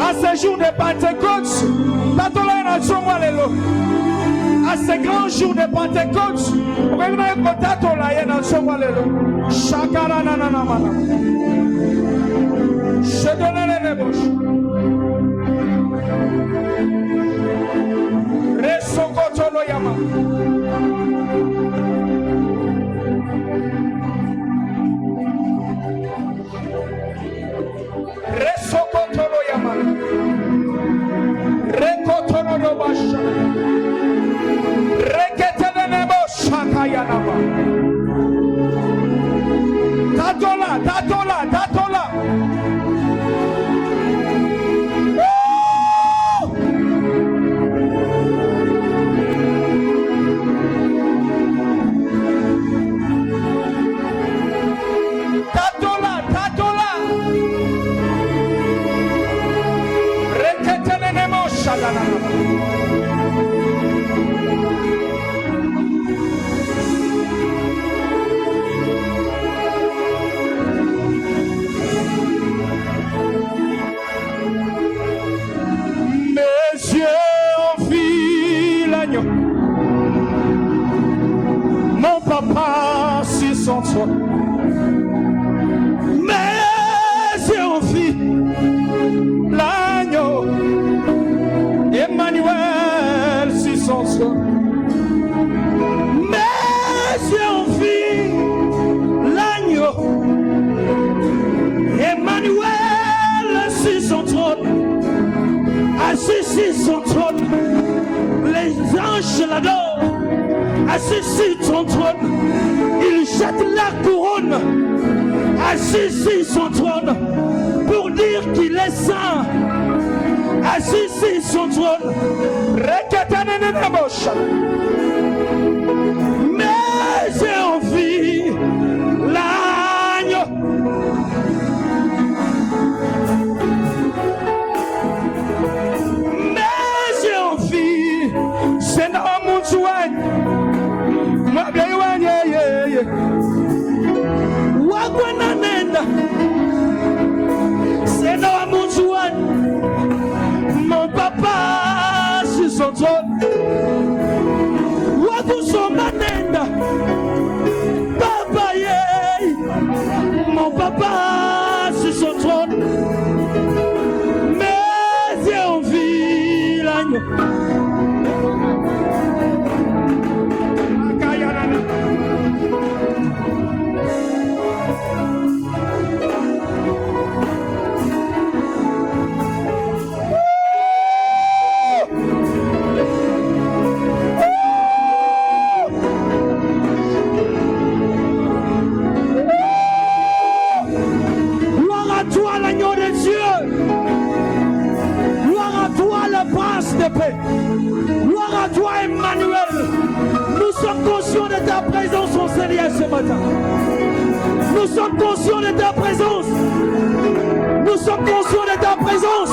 À ce jour de Pentecôte, à ce grand jour de Pentecôte, je donnerai les bouches. Resokotolo yama. Resokotolo yama. Rekotono no basha. Reketene nebo shakaya nama. Tatola, tatola, tatola. Mon papa sur son trône, mes yeux ont vu l'agneau, Emmanuel sur son trône. Mes yeux ont vu l'agneau, Emmanuel sur son trône, assis sur son trône. Les anges l'adorent, assis sur son trône. Il jette la couronne, assis sur son trône, pour dire qu'il est saint, assis sur son trône. Mais j'ai envie l'agneau. Mon papa sur son trône, papa mon papa sur son trône, mais j'ai envie l'agneau. Gloire à toi, Emmanuel. Nous sommes conscients de ta présence, mon Seigneur, ce matin. Nous sommes conscients de ta présence. Nous sommes conscients de ta présence.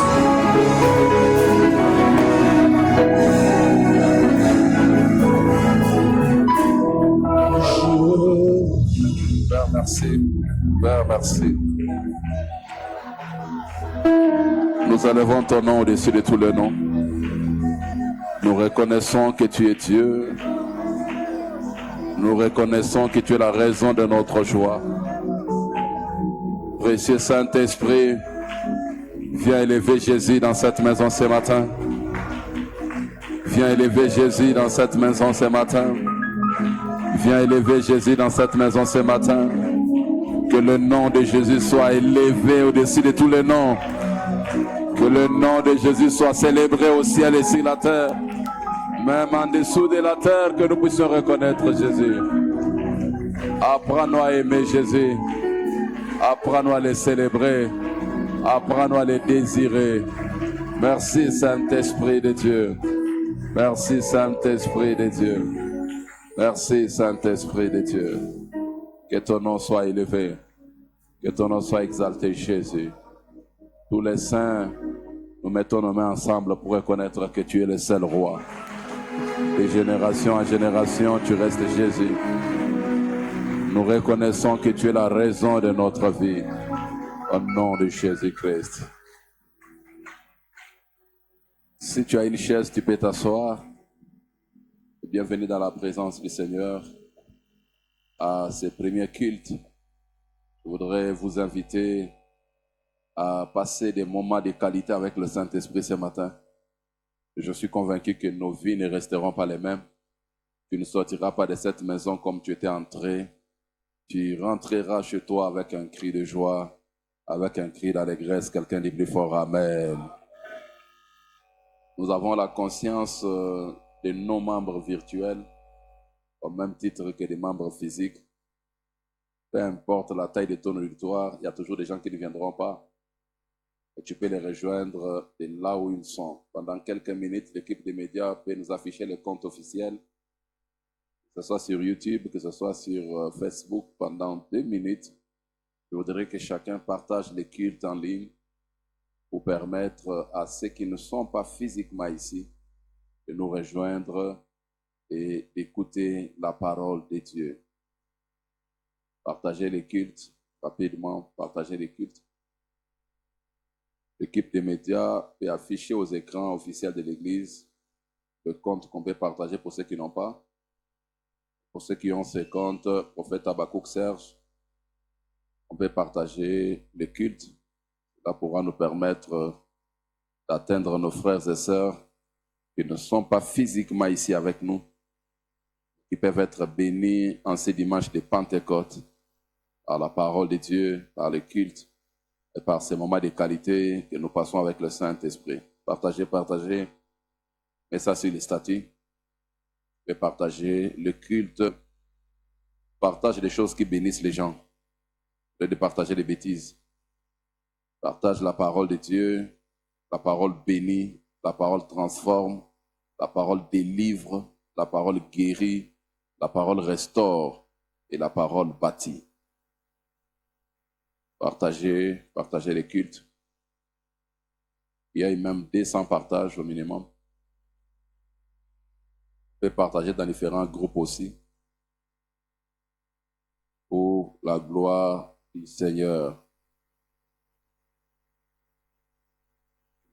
Père, merci. Père, merci. Nous élevons ton nom au-dessus de tous les noms. Nous reconnaissons que tu es Dieu. Nous reconnaissons que tu es la raison de notre joie. Précieux Saint-Esprit, viens élever Jésus dans cette maison ce matin. Viens élever Jésus dans cette maison ce matin. Viens élever Jésus dans cette maison ce matin. Que le nom de Jésus soit élevé au-dessus de tous les noms. Que le nom de Jésus soit célébré au ciel et sur la terre. Même en dessous de la terre, que nous puissions reconnaître Jésus. Apprends-nous à aimer Jésus. Apprends-nous à les célébrer. Apprends-nous à les désirer. Merci Saint-Esprit de Dieu. Merci Saint-Esprit de Dieu. Merci Saint-Esprit de Dieu. Que ton nom soit élevé. Que ton nom soit exalté, Jésus. Tous les saints, nous mettons nos mains ensemble pour reconnaître que tu es le seul roi. De génération en génération, tu restes Jésus. Nous reconnaissons que tu es la raison de notre vie. Au nom de Jésus-Christ. Si tu as une chaise, tu peux t'asseoir. Bienvenue dans la présence du Seigneur à ce premier culte. Je voudrais vous inviter à passer des moments de qualité avec le Saint-Esprit ce matin. Je suis convaincu que nos vies ne resteront pas les mêmes. Tu ne sortiras pas de cette maison comme tu étais entré. Tu rentreras chez toi avec un cri de joie, avec un cri d'allégresse. Quelqu'un dit plus fort Amen. Nous avons la conscience de nos membres virtuels au même titre que des membres physiques. Peu importe la taille de ton auditoire, il y a toujours des gens qui ne viendront pas. Et tu peux les rejoindre de là où ils sont. Pendant quelques minutes, l'équipe des médias peut nous afficher le compte officiel, que ce soit sur YouTube, que ce soit sur Facebook, pendant 2 minutes. Je voudrais que chacun partage les cultes en ligne pour permettre à ceux qui ne sont pas physiquement ici de nous rejoindre et d'écouter la parole de Dieu. Partagez les cultes rapidement, partagez les cultes. L'équipe des médias peut afficher aux écrans officiels de l'Église le compte qu'on peut partager pour ceux qui n'ont pas. Pour ceux qui ont ces comptes, Prophète Habakkuk Serge, on peut partager les cultes. Ça pourra nous permettre d'atteindre nos frères et sœurs qui ne sont pas physiquement ici avec nous, qui peuvent être bénis en ces dimanches de Pentecôte par la parole de Dieu, par le culte et par ces moments de qualité que nous passons avec le Saint-Esprit. Partagez, partagez. Mets ça sur les statuts. Et partagez le culte. Partage des choses qui bénissent les gens. Au lieu de partager des bêtises. Partage la parole de Dieu. La parole bénit. La parole transforme. La parole délivre. La parole guérit. La parole restaure. Et la parole bâtit. Partagez les cultes. Il y a même 200 partages au minimum. Vous pouvez partager dans différents groupes aussi. Pour la gloire du Seigneur.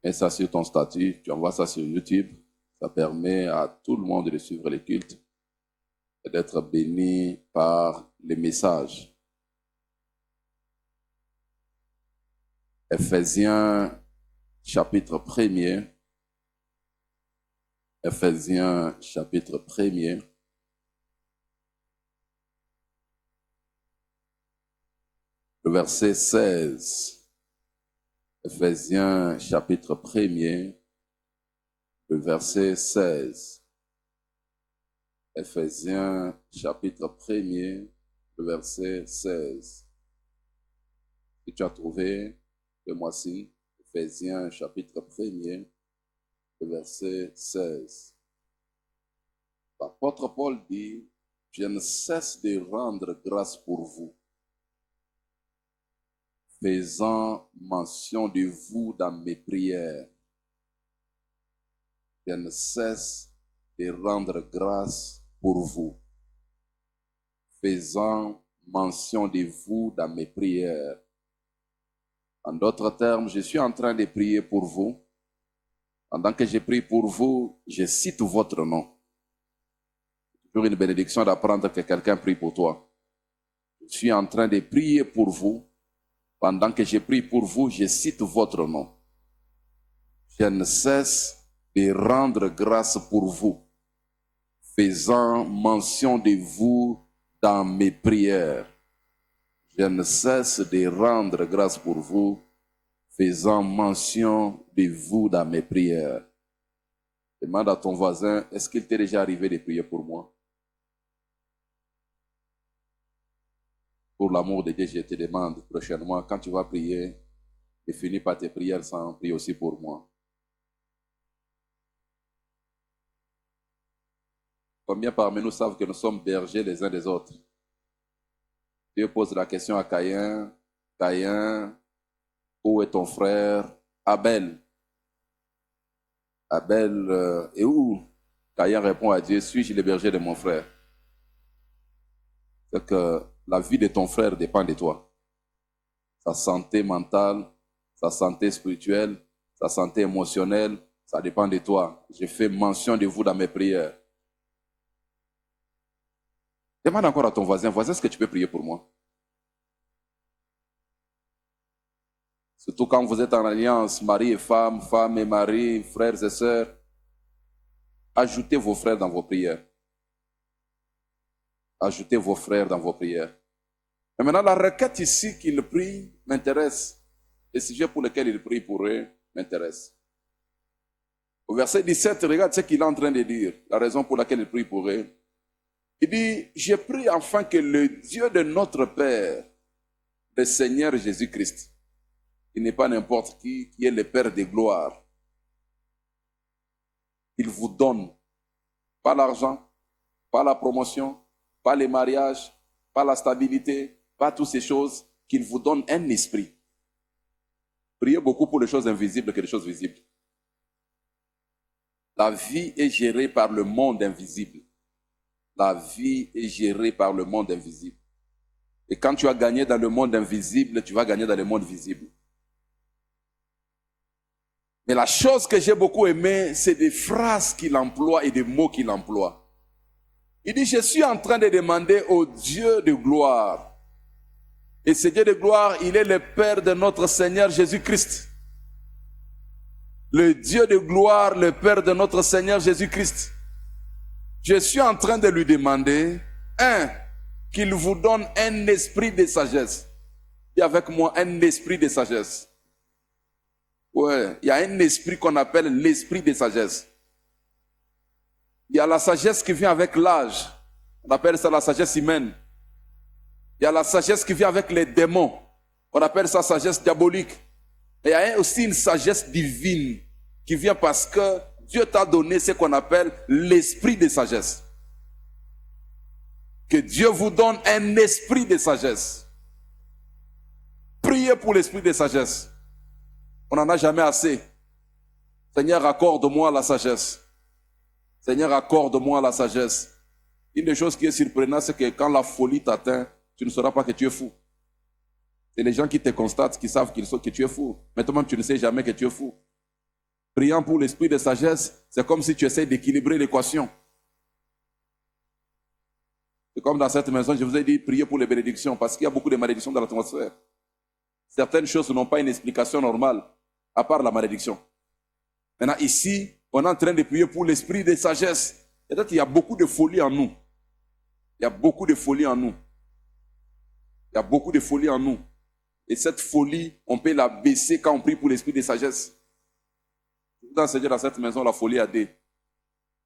Mets ça sur ton statut, tu envoies ça sur YouTube. Ça permet à tout le monde de suivre les cultes et d'être béni par les messages. Ephésiens chapitre 1er. Ephésiens chapitre 1er. Le verset 16. Ephésiens chapitre 1er. Le verset 16. Ephésiens chapitre 1er. Le verset 16. Si tu as trouvé, fais-moi signe. Ephésiens chapitre 1er, le verset 16. L'apôtre Paul dit, je ne cesse de rendre grâce pour vous, faisant mention de vous dans mes prières. Je ne cesse de rendre grâce pour vous, faisant mention de vous dans mes prières. En d'autres termes, je suis en train de prier pour vous. Pendant que je prie pour vous, je cite votre nom. C'est toujours une bénédiction d'apprendre que quelqu'un prie pour toi. Je suis en train de prier pour vous. Pendant que je prie pour vous, je cite votre nom. Je ne cesse de rendre grâce pour vous, faisant mention de vous dans mes prières. Je ne cesse de rendre grâce pour vous, faisant mention de vous dans mes prières. Demande à ton voisin, est-ce qu'il t'est déjà arrivé de prier pour moi? Pour l'amour de Dieu, je te demande prochainement, quand tu vas prier, ne finis pas tes prières sans prier aussi pour moi. Combien parmi nous savent que nous sommes bergers les uns des autres? Dieu pose la question à Caïn. Caïn, où est ton frère Abel? Abel est où? Caïn répond à Dieu, suis-je le berger de mon frère? C'est que la vie de ton frère dépend de toi. Sa santé mentale, sa santé spirituelle, sa santé émotionnelle, Ça dépend de toi. Je fais mention de vous dans mes prières. Demande encore à ton voisin, est-ce que tu peux prier pour moi? Surtout quand vous êtes en alliance, mari et femme, femme et mari, frères et sœurs. Ajoutez vos frères dans vos prières. Ajoutez vos frères dans vos prières. Mais maintenant, la requête ici qu'il prie m'intéresse. Les sujets pour lesquels il prie pour eux m'intéressent. Au verset 17, regarde ce qu'il est en train de dire. La raison pour laquelle il prie pour eux. Il dit, je prie afin que le Dieu de notre Père, le Seigneur Jésus-Christ, il n'est pas n'importe qui est le Père de gloire, il vous donne, pas l'argent, pas la promotion, pas les mariages, pas la stabilité, pas toutes ces choses, qu'il vous donne un esprit. Priez beaucoup pour les choses invisibles que les choses visibles. La vie est gérée par le monde invisible. La vie est gérée par le monde invisible. Et quand tu as gagné dans le monde invisible, tu vas gagner dans le monde visible. Mais la chose que j'ai beaucoup aimée, c'est des phrases qu'il emploie et des mots qu'il emploie. Il dit, je suis en train de demander au Dieu de gloire. Et ce Dieu de gloire, il est le Père de notre Seigneur Jésus-Christ. Le Dieu de gloire, le Père de notre Seigneur Jésus-Christ. Je suis en train de lui demander, qu'il vous donne un esprit de sagesse. Et avec moi, un esprit de sagesse. Ouais, il y a un esprit qu'on appelle l'esprit de sagesse. Il y a la sagesse qui vient avec l'âge. On appelle ça la sagesse humaine. Il y a la sagesse qui vient avec les démons. On appelle ça sagesse diabolique. Et il y a aussi une sagesse divine qui vient parce que Dieu t'a donné ce qu'on appelle l'esprit de sagesse. Que Dieu vous donne un esprit de sagesse. Priez pour l'esprit de sagesse. On n'en a jamais assez. Seigneur, accorde-moi la sagesse. Seigneur, accorde-moi la sagesse. Une des choses qui est surprenante, c'est que quand la folie t'atteint, tu ne sauras pas que tu es fou. C'est les gens qui te constatent, qui savent que tu es fou. Mais toi-même, tu ne sais jamais que tu es fou. Priant pour l'esprit de sagesse, c'est comme si tu essaies d'équilibrer l'équation. C'est comme dans cette maison, je vous ai dit, priez pour les bénédictions, parce qu'il y a beaucoup de malédictions dans l'atmosphère. Certaines choses n'ont pas une explication normale, à part la malédiction. Maintenant, ici, on est en train de prier pour l'esprit de sagesse. Peut-être qu'il y a beaucoup de folie en nous. Il y a beaucoup de folie en nous. Il y a beaucoup de folie en nous. Et cette folie, on peut la baisser quand on prie pour l'esprit de sagesse. Je vous enseigne dans cette maison, la folie a deux.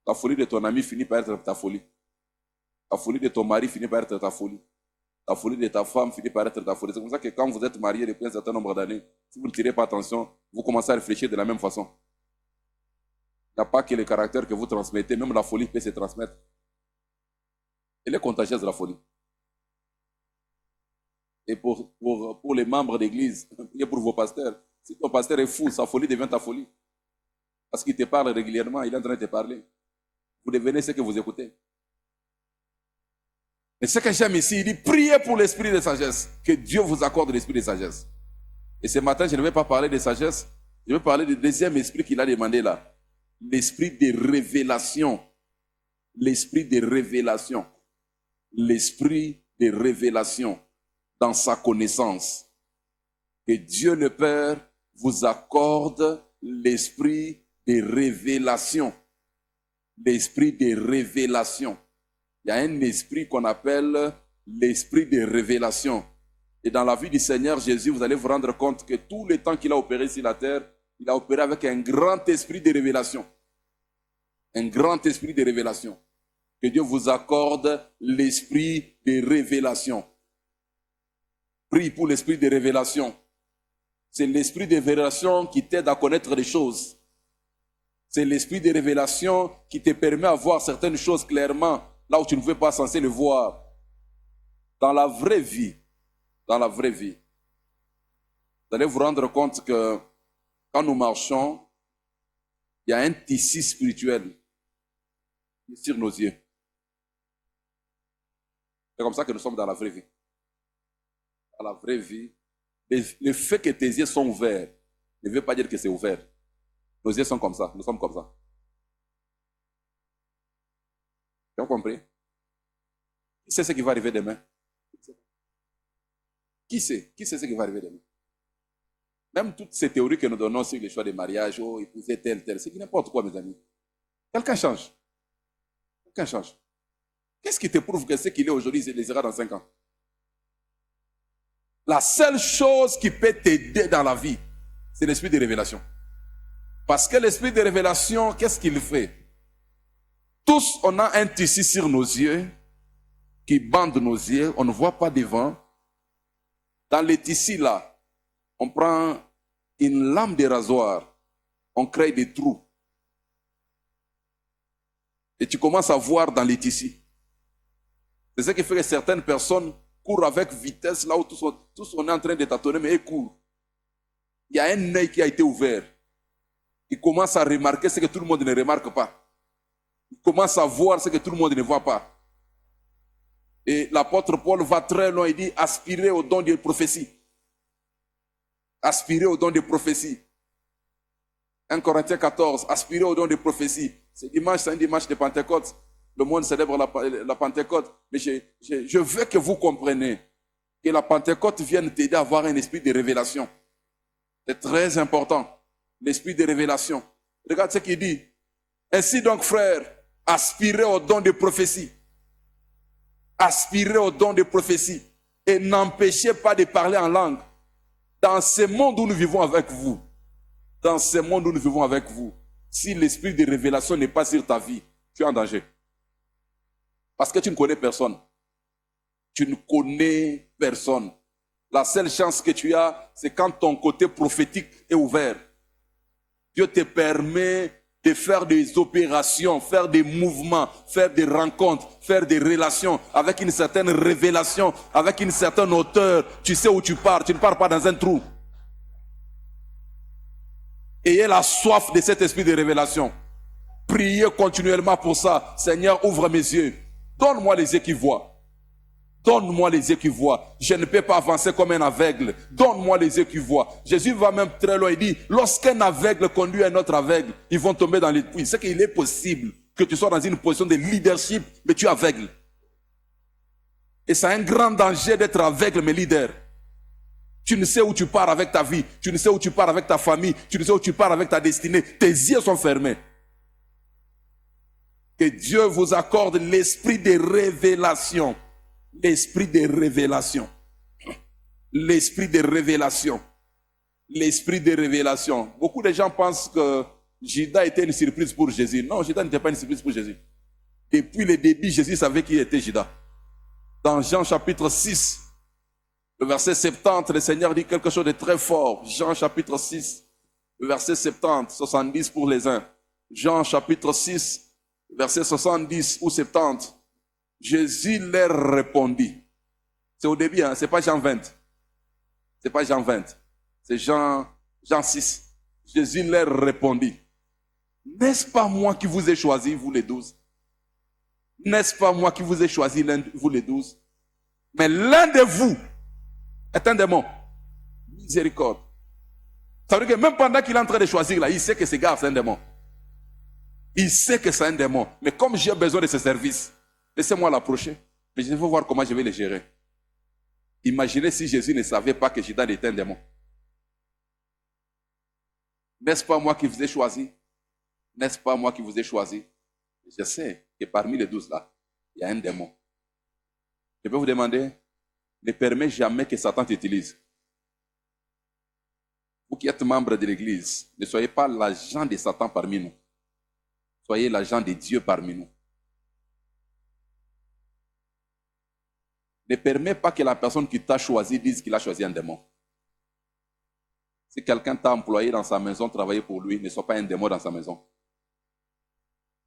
La folie de ton ami finit par être ta folie. La folie de ton mari finit par être ta folie. La folie de ta femme finit par être ta folie. C'est comme ça que quand vous êtes mariés depuis un certain nombre d'années, si vous ne tirez pas attention, vous commencez à réfléchir de la même façon. Il n'y a pas que le caractère que vous transmettez, même la folie peut se transmettre. Elle est contagieuse, la folie. Et pour les membres d'église, priez pour vos pasteurs. Si ton pasteur est fou, sa folie devient ta folie. Parce qu'il te parle régulièrement, il est en train de te parler. Vous devenez ce que vous écoutez. Mais ce que j'aime ici, il dit, priez pour l'esprit de sagesse. Que Dieu vous accorde l'esprit de sagesse. Et ce matin, je ne vais pas parler de sagesse. Je vais parler du deuxième esprit qu'il a demandé là. L'esprit de révélation. L'esprit de révélation. L'esprit de révélation dans sa connaissance. Que Dieu le Père vous accorde l'esprit de révélation. L'esprit de révélation. Il y a un esprit qu'on appelle l'esprit de révélation. Et dans la vie du Seigneur Jésus, vous allez vous rendre compte que tout le temps qu'il a opéré sur la terre, il a opéré avec un grand esprit de révélation. Un grand esprit de révélation. Que Dieu vous accorde l'esprit de révélation. Prie pour l'esprit de révélation. C'est l'esprit de révélation qui t'aide à connaître les choses. C'est l'esprit de révélation qui te permet de voir certaines choses clairement, là où tu ne pouvais pas censé le voir. Dans la vraie vie, vous allez vous rendre compte que quand nous marchons, il y a un tissu spirituel sur nos yeux. C'est comme ça que nous sommes dans la vraie vie. Dans la vraie vie, le fait que tes yeux sont ouverts ne veut pas dire que c'est ouvert. Nos yeux sont comme ça, nous sommes comme ça. Tu as compris? Qui sait ce qui va arriver demain? Qui sait? Qui sait ce qui va arriver demain? Même toutes ces théories que nous donnons sur les choix des mariages, oh, épouser tel, c'est n'importe quoi, mes amis. Quelqu'un change. Quelqu'un change. Qu'est-ce qui te prouve que ce qu'il est aujourd'hui, il les sera dans 5 ans? La seule chose qui peut t'aider dans la vie, c'est l'esprit de révélation. Parce que l'esprit de révélation, qu'est-ce qu'il fait? Tous, on a un tissu sur nos yeux qui bande nos yeux, on ne voit pas devant. Dans les tissus là, on prend une lame de rasoir, on crée des trous. Et tu commences à voir dans les tissus. C'est ce qui fait que certaines personnes courent avec vitesse là où tous on est en train de tâtonner, mais ils courent. Il y a un œil qui a été ouvert. Ils commencent à remarquer ce que tout le monde ne remarque pas. Ils commencent à voir ce que tout le monde ne voit pas. Et l'apôtre Paul va très loin, il dit aspirer au don de prophétie. Aspirer au don de prophétie. 1 Corinthiens 14, aspirer au don de prophétie. C'est dimanche, c'est un dimanche de Pentecôte. Le monde célèbre la Pentecôte. Mais je veux que vous compreniez que la Pentecôte vienne t'aider à avoir un esprit de révélation. C'est très important. L'esprit de révélation. Regarde ce qu'il dit. Ainsi donc, frères, aspirez au don de prophétie. Aspirez au don de prophétie. Et n'empêchez pas de parler en langue. Dans ce monde où nous vivons avec vous, dans ce monde où nous vivons avec vous, si l'esprit de révélation n'est pas sur ta vie, tu es en danger. Parce que tu ne connais personne. Tu ne connais personne. La seule chance que tu as, c'est quand ton côté prophétique est ouvert. Dieu te permet de faire des opérations, faire des mouvements, faire des rencontres, faire des relations avec une certaine révélation, avec une certaine hauteur. Tu sais où tu pars, tu ne pars pas dans un trou. Ayez la soif de cet esprit de révélation. Priez continuellement pour ça. Seigneur, ouvre mes yeux. Donne-moi les yeux qui voient. Donne-moi les yeux qui voient. Je ne peux pas avancer comme un aveugle. Donne-moi les yeux qui voient. Jésus va même très loin. Il dit, lorsqu'un aveugle conduit un autre aveugle, ils vont tomber dans les puits. C'est qu'il est possible que tu sois dans une position de leadership, mais tu es aveugle. Et c'est un grand danger d'être aveugle, mais leader. Tu ne sais où tu pars avec ta vie. Tu ne sais où tu pars avec ta famille. Tu ne sais où tu pars avec ta destinée. Tes yeux sont fermés. Que Dieu vous accorde l'esprit de révélation. L'esprit de révélation. L'esprit de révélation. L'esprit de révélation. Beaucoup de gens pensent que Judas était une surprise pour Jésus. Non, Judas n'était pas une surprise pour Jésus. Depuis le début, Jésus savait qui était Judas. Dans Jean chapitre 6, le verset 70, le Seigneur dit quelque chose de très fort. Jean chapitre 6, le verset 70, 70 pour les uns. Jean chapitre 6, verset 70 ou 70. Jésus leur répondit. C'est au début, hein? C'est pas Jean 20. C'est pas Jean 20. C'est Jean 6. Jésus leur répondit. N'est-ce pas moi qui vous ai choisi, vous les 12? N'est-ce pas moi qui vous ai choisi, vous les 12? Mais l'un de vous est un démon. Miséricorde. Ça veut dire que même pendant qu'il est en train de choisir là, il sait que ce gars c'est un démon. Il sait que c'est un démon. Mais comme j'ai besoin de ce service, laissez-moi l'approcher. Mais je veux voir comment je vais le gérer. Imaginez si Jésus ne savait pas que Judas était un démon. N'est-ce pas moi qui vous ai choisi? N'est-ce pas moi qui vous ai choisi? Je sais que parmi les 12 là, il y a un démon. Je peux vous demander, ne permets jamais que Satan t'utilise. Vous qui êtes membre de l'église, ne soyez pas l'agent de Satan parmi nous. Soyez l'agent de Dieu parmi nous. Ne permets pas que la personne qui t'a choisi dise qu'il a choisi un démon. Si quelqu'un t'a employé dans sa maison, travailler pour lui, ne sois pas un démon dans sa maison.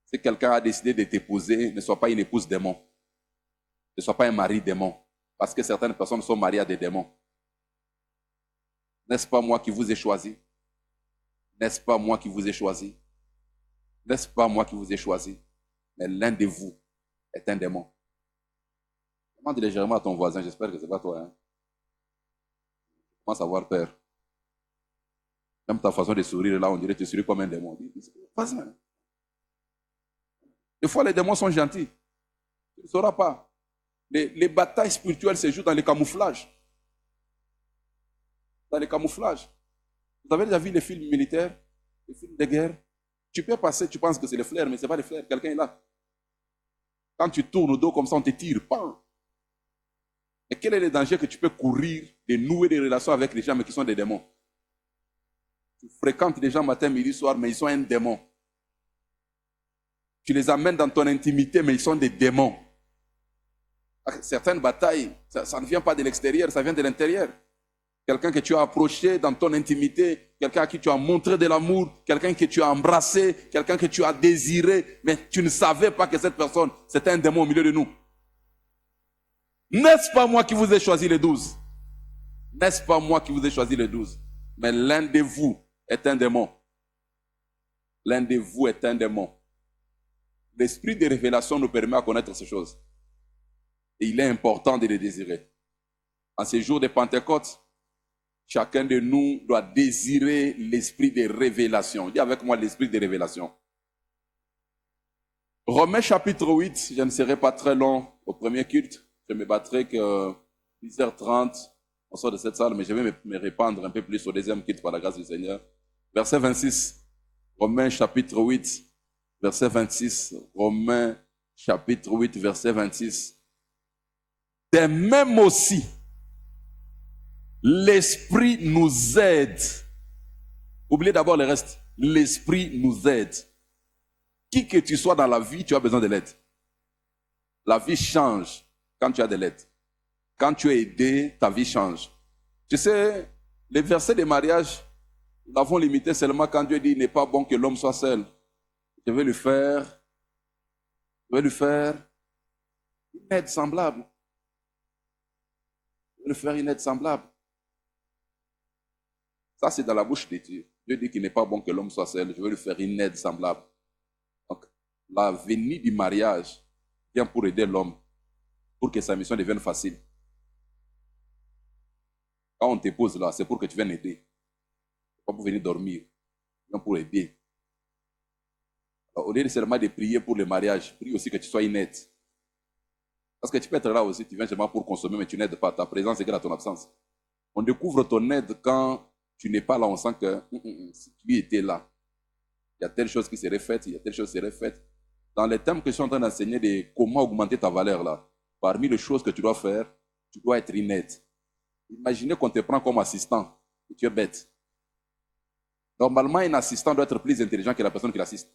Si quelqu'un a décidé de t'épouser, ne sois pas une épouse démon. Ne sois pas un mari démon. Parce que certaines personnes sont mariées à des démons. N'est-ce pas moi qui vous ai choisi? N'est-ce pas moi qui vous ai choisi? N'est-ce pas moi qui vous ai choisi? Mais l'un de vous est un démon. Demande légèrement à ton voisin, j'espère que ce n'est pas toi. Hein? Je commence à avoir peur. Même ta façon de sourire, là, on dirait que tu souris comme un démon. Pas ça. Des fois, les démons sont gentils. Tu ne sauras pas. Les batailles spirituelles se jouent dans les camouflages. Dans les camouflages. Vous avez déjà vu les films militaires, les films de guerre? Tu peux passer, tu penses que c'est les fleurs, mais ce n'est pas les fleurs. Quelqu'un est là. Quand tu tournes au dos comme ça, on te tire. Pam. Et quel est le danger que tu peux courir de nouer des relations avec les gens, mais qui sont des démons? Tu fréquentes des gens matin, midi, soir, mais ils sont un démon. Tu les amènes dans ton intimité, mais ils sont des démons. Certaines batailles, ça ne vient pas de l'extérieur, ça vient de l'intérieur. Quelqu'un que tu as approché dans ton intimité, quelqu'un à qui tu as montré de l'amour, quelqu'un que tu as embrassé, quelqu'un que tu as désiré, mais tu ne savais pas que cette personne, c'était un démon au milieu de nous. N'est-ce pas moi qui vous ai choisi les 12? N'est-ce pas moi qui vous ai choisi les 12? Mais l'un de vous est un démon. L'un de vous est un démon. L'esprit de révélation nous permet à connaître ces choses. Et il est important de les désirer. En ces jours de Pentecôte, chacun de nous doit désirer l'esprit de révélation. Dis avec moi l'esprit de révélation. Romains chapitre 8, je ne serai pas très long au premier culte. Je me battrai que 10h30, on sort de cette salle, mais je vais me répandre un peu plus au deuxième culte par la grâce du Seigneur. Verset 26, Romains chapitre 8, verset 26. Romains chapitre 8, verset 26. De même aussi, l'Esprit nous aide. Oubliez d'abord le reste. L'Esprit nous aide. Qui que tu sois dans la vie, tu as besoin de l'aide. La vie change quand tu as de l'aide. Quand tu es aidé, ta vie change. Tu sais, les versets de mariage, nous l'avons limité seulement quand Dieu dit il n'est pas bon que l'homme soit seul. Je vais lui faire une aide semblable. Je vais lui faire une aide semblable. Ça, c'est dans la bouche de Dieu. Dieu dit qu'il n'est pas bon que l'homme soit seul. Je vais lui faire une aide semblable. Donc, la venue du mariage vient pour aider l'homme, pour que sa mission devienne facile. Quand on te pose là, c'est pour que tu viennes aider. Pas pour venir dormir. Vient pour aider. Alors, au lieu de seulement de prier pour le mariage, prie aussi que tu sois une aide. Parce que tu peux être là aussi, tu viens seulement pour consommer, mais tu n'aides pas. Ta présence égale à ton absence. On découvre ton aide quand tu n'es pas là, on sent que si tu étais là, il y a telle chose qui serait faite, il y a telle chose qui serait faite. Dans les thèmes que je suis en train d'enseigner de comment augmenter ta valeur là, parmi les choses que tu dois faire, tu dois être une aide. Imaginez qu'on te prend comme assistant, et tu es bête. Normalement, un assistant doit être plus intelligent que la personne qui l'assiste.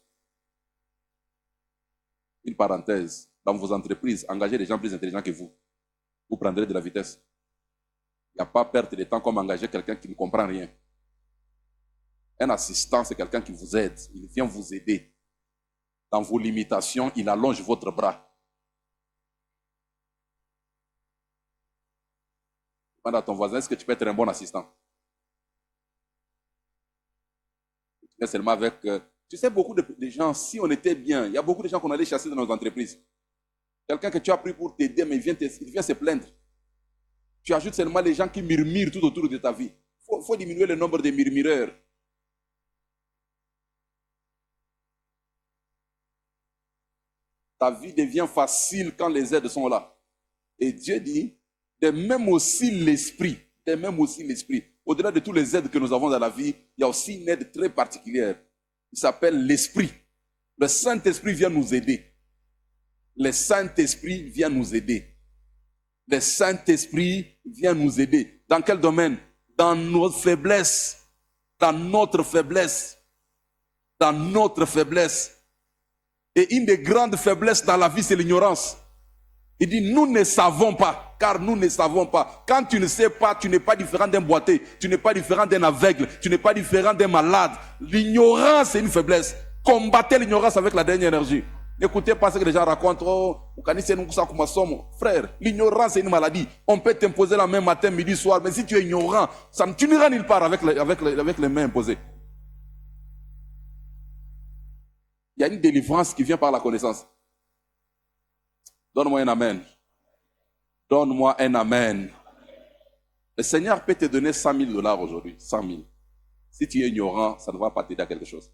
Une parenthèse, dans vos entreprises, engagez des gens plus intelligents que vous. Vous prendrez de la vitesse. Il n'y a pas perte de temps comme engager quelqu'un qui ne comprend rien. Un assistant, c'est quelqu'un qui vous aide. Il vient vous aider. Dans vos limitations, il allonge votre bras. Demande à ton voisin, est-ce que tu peux être un bon assistant? Tu viens seulement avec... tu sais, beaucoup de gens, si on était bien, il y a beaucoup de gens qu'on allait chasser dans nos entreprises. Quelqu'un que tu as pris pour t'aider, mais il vient se plaindre. Tu ajoutes seulement les gens qui murmurent tout autour de ta vie. Il faut diminuer le nombre de murmureurs. Ta vie devient facile quand les aides sont là. Et Dieu dit, de même aussi l'esprit, au-delà de tous les aides que nous avons dans la vie, il y a aussi une aide très particulière. Il s'appelle l'esprit. Le Saint-Esprit vient nous aider. Le Saint-Esprit vient nous aider. Le Saint-Esprit vient nous aider. Dans quel domaine? Dans nos faiblesses. Dans notre faiblesse. Dans notre faiblesse. Et une des grandes faiblesses dans la vie, c'est l'ignorance. Il dit, nous ne savons pas, car nous ne savons pas. Quand tu ne sais pas, tu n'es pas différent d'un boiteux, tu n'es pas différent d'un aveugle, tu n'es pas différent d'un malade. L'ignorance, c'est une faiblesse. Combattez l'ignorance avec la dernière énergie. N'écoutez pas ce que les gens racontent. Oh, frère, l'ignorance, c'est une maladie. On peut t'imposer la main matin, midi, soir, mais si tu es ignorant, tu n'iras nulle part avec les mains imposées. Il y a une délivrance qui vient par la connaissance. Donne-moi un amen. Donne-moi un amen. Le Seigneur peut te donner $100,000 aujourd'hui. 100 000. Si tu es ignorant, ça ne va pas t'aider à quelque chose.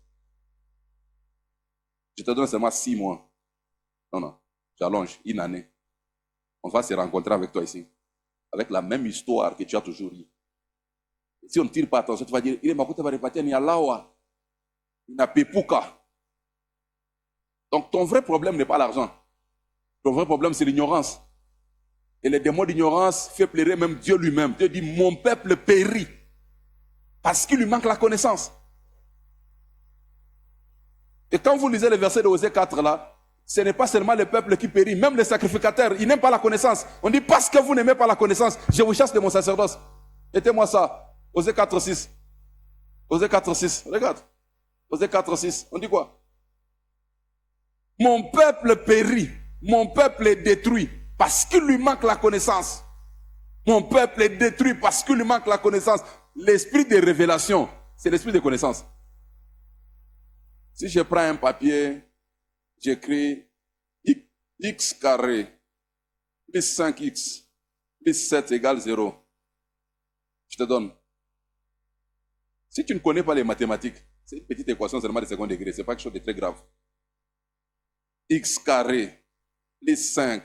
Je te donne seulement 6 mois. Non, j'allonge, 1 année. On va se rencontrer avec toi ici. Avec la même histoire que tu as toujours eue. Si on ne tire pas attention, tu vas dire, il est makuta va repartir, ni alawa, ni na pepuka. Donc ton vrai problème n'est pas l'argent. Ton vrai problème, c'est l'ignorance. Et les démons d'ignorance fait pleurer même Dieu lui-même. Dieu dit, mon peuple périt parce qu'il lui manque la connaissance. Et quand vous lisez le verset de Osée 4 là, ce n'est pas seulement le peuple qui périt, même les sacrificateurs, ils n'aiment pas la connaissance. On dit, parce que vous n'aimez pas la connaissance, je vous chasse de mon sacerdoce. Mettez-moi ça. Osée 4, 6. Osée 4, 6. Regarde. Osée 4, 6. On dit quoi? Mon peuple périt, mon peuple est détruit parce qu'il lui manque la connaissance. Mon peuple est détruit parce qu'il lui manque la connaissance. L'esprit de révélation, c'est l'esprit de connaissance. Si je prends un papier, j'écris x carré plus 5x plus 7 égale 0. Je te donne. Si tu ne connais pas les mathématiques, c'est une petite équation seulement de second degré, ce n'est pas quelque chose de très grave. X carré plus 5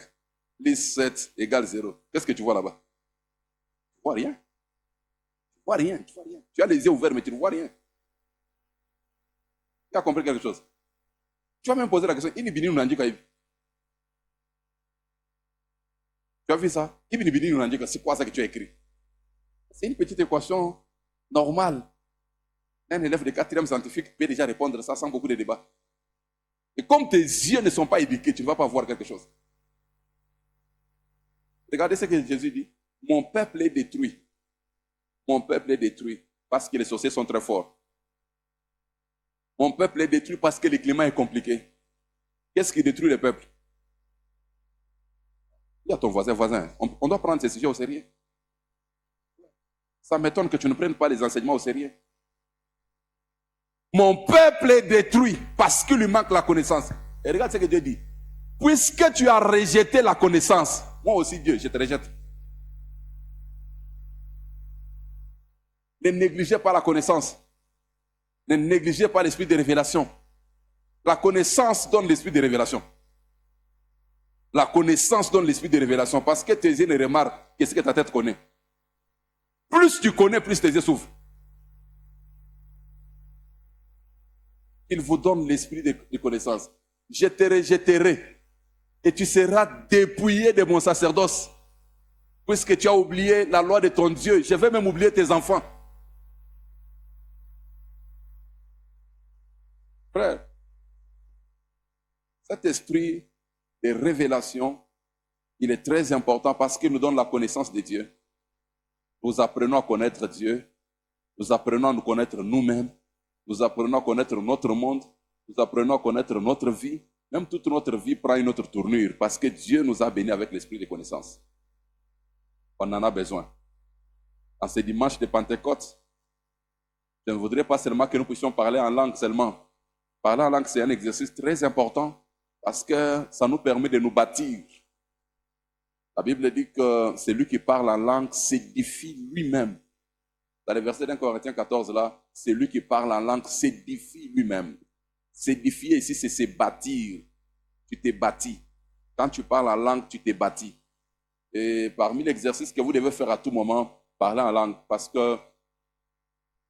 plus 7 égale 0. Qu'est-ce que tu vois là-bas? Tu ne vois rien. Tu ne vois rien. Tu vois rien. Tu as les yeux ouverts, mais tu ne vois rien. Tu as compris quelque chose? Tu vas même poser la question, tu as vu ça? C'est quoi ça que tu as écrit? C'est une petite équation normale. Un élève de 4e scientifique peut déjà répondre à ça sans beaucoup de débat. Et comme tes yeux ne sont pas éduqués, tu ne vas pas voir quelque chose. Regardez ce que Jésus dit. Mon peuple est détruit. Mon peuple est détruit parce que les sorciers sont très forts. Mon peuple est détruit parce que le climat est compliqué. Qu'est-ce qui détruit le peuple? Dis à ton voisin. On doit prendre ces sujets au sérieux. Ça m'étonne que tu ne prennes pas les enseignements au sérieux. Mon peuple est détruit parce qu'il lui manque la connaissance. Et regarde ce que Dieu dit. Puisque tu as rejeté la connaissance, moi aussi Dieu, je te rejette. Ne négligez pas la connaissance. Ne négligez pas l'esprit de révélation. La connaissance donne l'esprit de révélation. La connaissance donne l'esprit de révélation parce que tes yeux ne remarquent que ce que ta tête connaît. Plus tu connais, plus tes yeux s'ouvrent. Il vous donne l'esprit de connaissance. Je te rejetterai et tu seras dépouillé de mon sacerdoce. Puisque tu as oublié la loi de ton Dieu, je vais même oublier tes enfants. Frère, cet esprit de révélation, il est très important parce qu'il nous donne la connaissance de Dieu. Nous apprenons à connaître Dieu, nous apprenons à nous connaître nous-mêmes, nous apprenons à connaître notre monde, nous apprenons à connaître notre vie. Même toute notre vie prend une autre tournure parce que Dieu nous a bénis avec l'esprit de connaissance. On en a besoin. En ce dimanche de Pentecôte, je ne voudrais pas seulement que nous puissions parler en langue seulement. Parler en langue, c'est un exercice très important parce que ça nous permet de nous bâtir. La Bible dit que celui qui parle en langue s'édifie lui-même. Dans le verset d'un Corinthiens 14, là, celui qui parle en langue s'édifie lui-même. S'édifier ici, c'est se bâtir. Tu t'es bâti. Quand tu parles en langue, tu t'es bâti. Et parmi l'exercice que vous devez faire à tout moment, parler en langue, parce que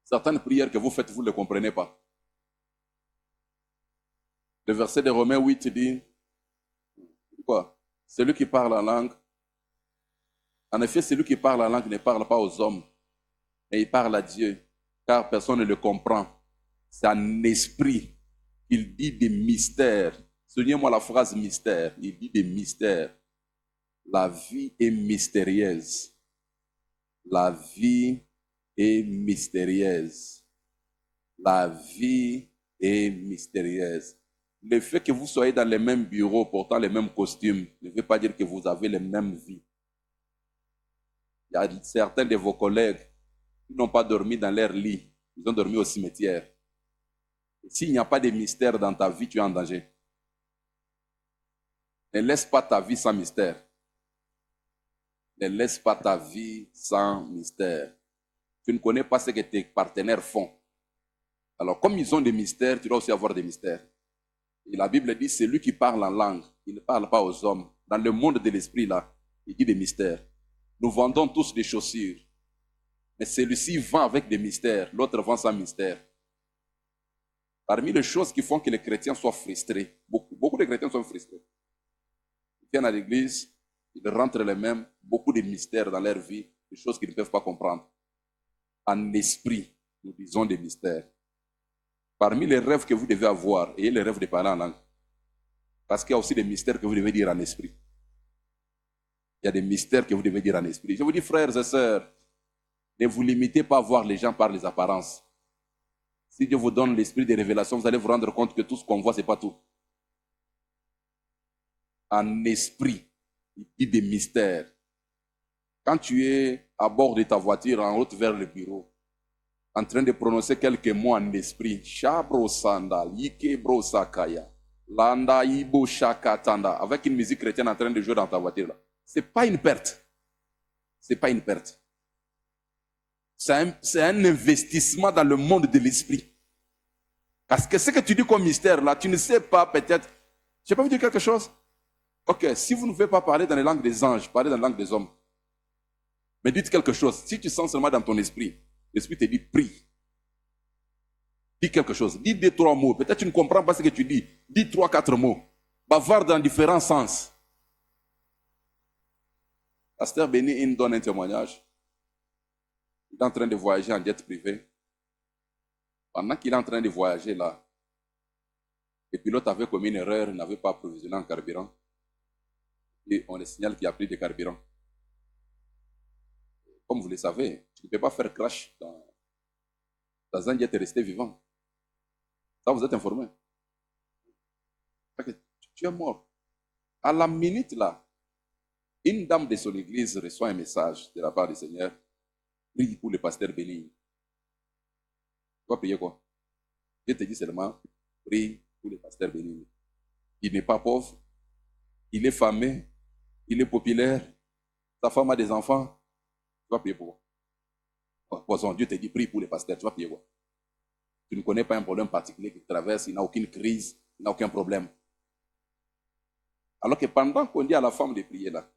certaines prières que vous faites, vous ne les comprenez pas. Le verset de Romains 8 dit, quoi? Celui qui parle en langue, en effet, celui qui parle en langue ne parle pas aux hommes, mais il parle à Dieu, car personne ne le comprend. C'est un esprit. Il dit des mystères. Souvenez-moi la phrase mystère. Il dit des mystères. La vie est mystérieuse. La vie est mystérieuse. La vie est mystérieuse. Le fait que vous soyez dans les mêmes bureaux, portant les mêmes costumes, ne veut pas dire que vous avez les mêmes vies. Il y a certains de vos collègues qui n'ont pas dormi dans leur lit. Ils ont dormi au cimetière. S'il n'y a pas de mystère dans ta vie, tu es en danger. Ne laisse pas ta vie sans mystère. Ne laisse pas ta vie sans mystère. Tu ne connais pas ce que tes partenaires font. Alors, comme ils ont des mystères, tu dois aussi avoir des mystères. Et la Bible dit, c'est lui qui parle en langue. Il ne parle pas aux hommes. Dans le monde de l'esprit, là, il dit des mystères. Nous vendons tous des chaussures. Mais celui-ci vend avec des mystères. L'autre vend sans mystère. Parmi les choses qui font que les chrétiens soient frustrés, beaucoup de chrétiens sont frustrés. Ils viennent à l'église, ils rentrent les mêmes, beaucoup de mystères dans leur vie, des choses qu'ils ne peuvent pas comprendre. En esprit, nous disons des mystères. Parmi les rêves que vous devez avoir, ayez les rêves de parler en langue. Parce qu'il y a aussi des mystères que vous devez dire en esprit. Il y a des mystères que vous devez dire en esprit. Je vous dis, frères et sœurs, ne vous limitez pas à voir les gens par les apparences. Si Dieu vous donne l'esprit de révélation, vous allez vous rendre compte que tout ce qu'on voit, ce n'est pas tout. En esprit, il dit des mystères. Quand tu es à bord de ta voiture, en route vers le bureau, en train de prononcer quelques mots en esprit, Shabro Sanda, Yike Bro Sakaya, Landa Ibo Shakatanda, avec une musique chrétienne en train de jouer dans ta voiture, ce n'est pas une perte. Ce n'est pas une perte. C'est un investissement dans le monde de l'esprit. Parce que ce que tu dis comme mystère, là, tu ne sais pas peut-être. Je peux vous dire quelque chose? Ok, si vous ne pouvez pas parler dans les langues des anges, parlez dans la langue des hommes. Mais dites quelque chose. Si tu sens seulement dans ton esprit, l'esprit te dit prie. Dis quelque chose. Dis 2-3 mots. Peut-être tu ne comprends pas ce que tu dis. Dis 3-4 mots. Bavarde dans différents sens. Pasteur Béni, il nous donne un témoignage. Il est en train de voyager en jet privé. Pendant qu'il est en train de voyager là, le pilote avait commis une erreur, il n'avait pas approvisionné en carburant. Et on le signale qu'il a pris du carburant. Comme vous le savez, tu ne peux pas faire crash dans un jet et rester vivant. Ça, vous êtes informé. Tu es mort. À la minute là, une dame de son église reçoit un message de la part du Seigneur. Prie pour le pasteur Béni. Tu vas prier quoi? Je te dis seulement, prie pour le pasteur Béni. Il n'est pas pauvre, il est famé, il est populaire, sa femme a des enfants. Tu vas prier pour quoi? Poisson, Dieu te dit, prie pour le pasteur, tu vas prier quoi? Tu ne connais pas un problème particulier qu'il traverse, il n'a aucune crise, il n'a aucun problème. Alors que pendant qu'on dit à la femme de prier là,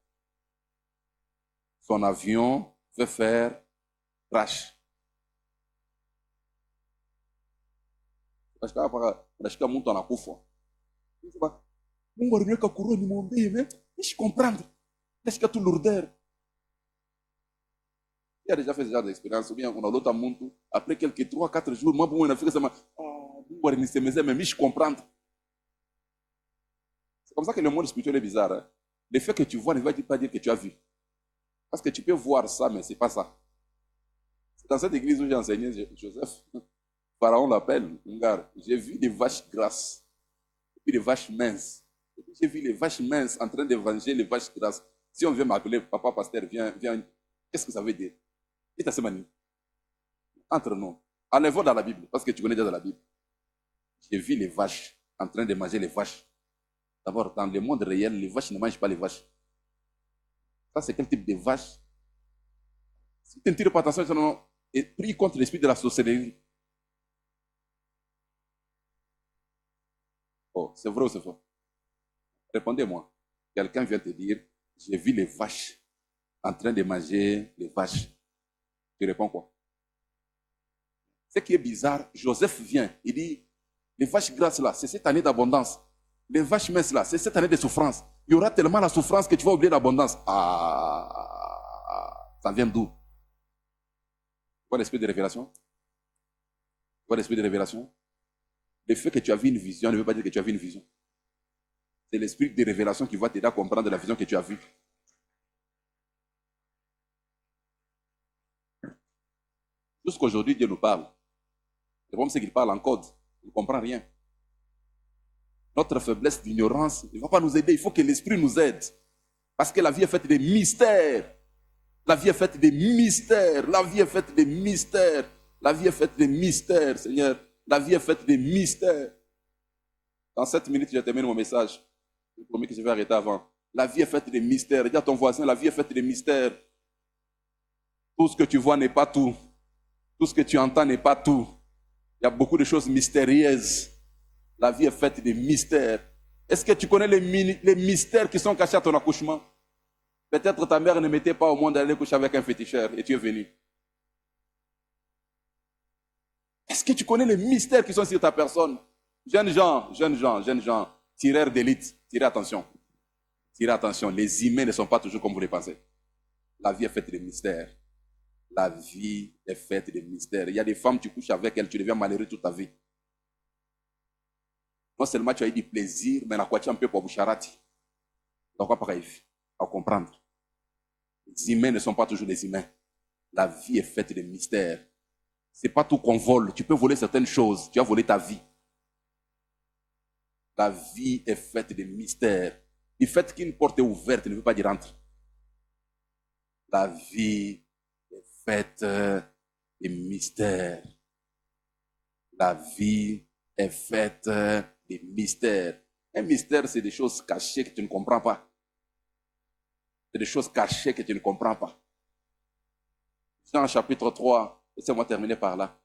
son avion veut faire crash. Je comprends. Est-ce que tout lourdeur? Il a déjà fait ce genre d'expérience. Ou bien on a l'autre monde. Après quelques 3-4 jours, moi, pour moi, on a fait ça. Mais je comprends. C'est comme ça que le monde spirituel est bizarre. Hein? Le fait que tu vois ne veut pas dire que tu as vu. Parce que tu peux voir ça, mais ce n'est pas ça. C'est dans cette église où j'ai enseigné Joseph. Pharaon l'appelle, j'ai vu des vaches grasses, et puis des vaches minces. Et puis j'ai vu les vaches minces en train d'évanger les vaches grasses. Si on vient m'appeler, papa pasteur, viens, qu'est-ce que ça veut dire? Et ça manie. Entre nous, enlève dans la Bible, parce que tu connais déjà la Bible. J'ai vu les vaches en train de manger les vaches. D'abord, dans le monde réel, les vaches ne mangent pas les vaches. Ça, c'est quel type de vache? Si tu ne tires pas attention, et prie contre l'esprit de la sorcellerie. Oh, c'est vrai ou c'est faux? Répondez-moi. Quelqu'un vient te dire, j'ai vu les vaches en train de manger les vaches. Tu réponds quoi? Ce qui est bizarre, Joseph vient, il dit, les vaches grasses là, c'est cette année d'abondance. Les vaches minces là, c'est cette année de souffrance. Il y aura tellement la souffrance que tu vas oublier l'abondance. Ça vient d'où? Tu vois l'esprit de révélation? Tu vois l'esprit de révélation? Le fait que tu as vu une vision ne veut pas dire que tu as vu une vision. C'est l'esprit de révélation qui va t'aider à comprendre la vision que tu as vue. Jusqu'aujourd'hui, Dieu nous parle. Le problème, c'est qu'il parle en code. Il ne comprend rien. Notre faiblesse d'ignorance ne va pas nous aider. Il faut que l'esprit nous aide. Parce que la vie est faite de mystères. La vie est faite de mystères. La vie est faite de mystères. La vie est faite de mystères, Seigneur. La vie est faite de mystères. Dans 7 minutes, je termine mon message. Je promets que je vais arrêter avant. La vie est faite de mystères. Dis à ton voisin, la vie est faite de mystères. Tout ce que tu vois n'est pas tout. Tout ce que tu entends n'est pas tout. Il y a beaucoup de choses mystérieuses. La vie est faite de mystères. Est-ce que tu connais les mystères qui sont cachés à ton accouchement? Peut-être ta mère ne mettait pas au monde d'aller coucher avec un féticheur et tu es venu. Est-ce que tu connais les mystères qui sont sur ta personne? Jeunes gens, tireurs d'élite, tirez attention. Tirez attention, les humains ne sont pas toujours comme vous les pensez. La vie est faite de mystères. La vie est faite de mystères. Il y a des femmes, tu couches avec elles, tu deviens malheureux toute ta vie. Non seulement tu as eu du plaisir, mais la quoi tu un peu pour boucharati. Donc, quoi pareil, à comprendre. Les humains ne sont pas toujours des humains. La vie est faite de mystères. C'est pas tout qu'on vole. Tu peux voler certaines choses. Tu as volé ta vie. La vie est faite de mystères. Le fait qu'une porte est ouverte ne veut pas dire entre. La vie est faite de mystères. La vie est faite de mystères. Un mystère, c'est des choses cachées que tu ne comprends pas. C'est des choses cachées que tu ne comprends pas. Jean chapitre 3, laissez-moi terminer par là.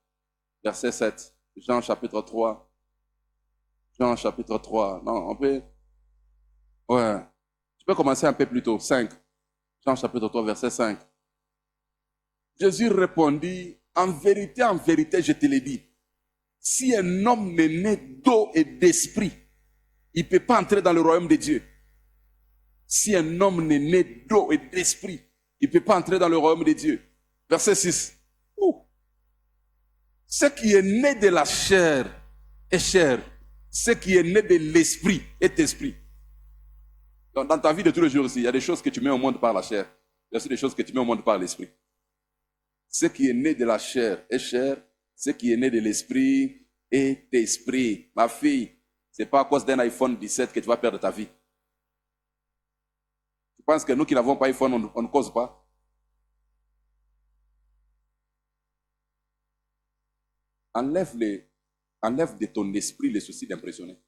Verset 7. Jean chapitre 3. Jean chapitre 3. Non, on peut... Ouais. Tu peux commencer un peu plus tôt. 5. Jean chapitre 3, verset 5. Jésus répondit, en vérité, je te l'ai dit, si un homme n'est né d'eau et d'esprit, il ne peut pas entrer dans le royaume de Dieu. Si un homme n'est né d'eau et d'esprit, il ne peut pas entrer dans le royaume de Dieu. Verset 6. Ce qui est né de la chair est chair. Ce qui est né de l'esprit est esprit. Donc, dans ta vie de tous les jours aussi, il y a des choses que tu mets au monde par la chair. Il y a aussi des choses que tu mets au monde par l'esprit. Ce qui est né de la chair est chair. Ce qui est né de l'esprit est esprit. Ma fille, ce n'est pas à cause d'un iPhone 17 que tu vas perdre ta vie. Tu penses que nous qui n'avons pas iPhone, on ne cause pas? Enlève de ton esprit les soucis d'impressionner.